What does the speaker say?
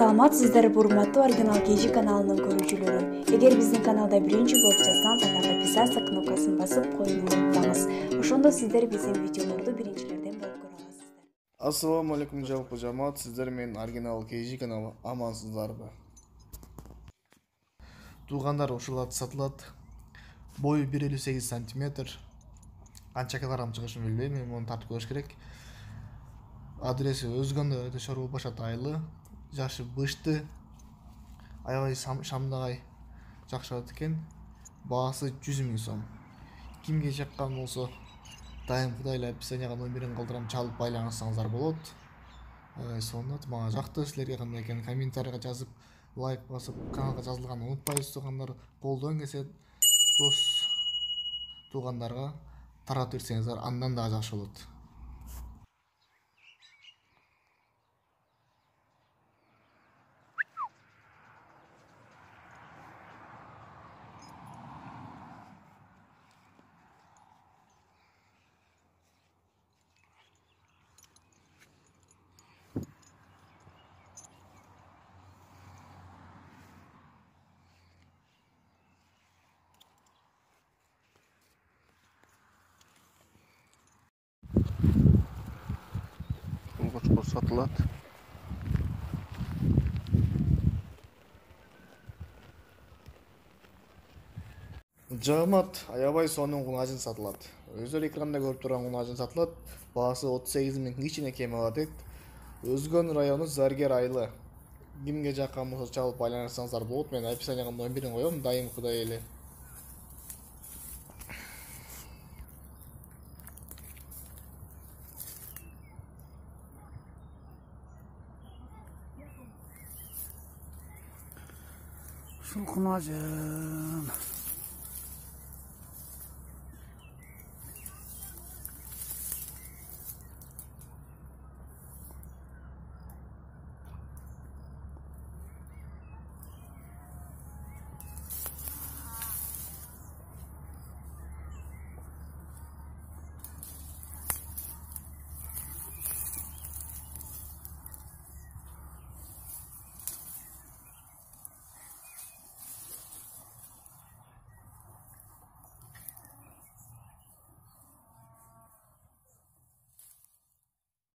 Саламатсыздар, урматтуу Оригинал KG каналынын көрүүчүлөрү. Эгер биздин каналда биринчи болуп жатсаңыз, анда подписаться кнопкасын басып коюуну унутпаңыз. Ошондо сиздер биздин видеолорду биринчилерден болуп көрө аласыздар. Ассаламу алейкум жалпы жамаат, сиздер менен Оригинал KG каналы амансыздарбы? Туугандар, ушул ат сатылат. Бою 1,58 см. Канча килограмм чыгышын билбейм, мен муну тартып көрүш керек. Адреси Өзгөндө, өтө Шоргул Башат айылы. Жашы бышты. Аябай шамдагай жакшы ат экен. Баасы 100 000 сом. Кимге жаккан болсо, дайым Кудайлап описанияга номерин калтырам, чалып байланышсаңыздар болот. Сонун мага жакты. Силерге кандай экенин комментарийга жазып, лайк басып, каналга жазылганды унутпайсыз. Туугандар, колдон келсе дос туугандарга таратып берсеңиздер андан да жакшы болот. Koçko satılат. Жамат, аябай сонун кунажын сатылат. Өздөрү экранда көрүп турган кунажын сатылат. Баасы 38 000 кичине кем алат. Өзгөн району Заргер айылы. Кимге жаккан болсо чалып байланышсаңыздар болот. Мен описанияга номерин коем, дайым Кудай эле. Ушул кунажын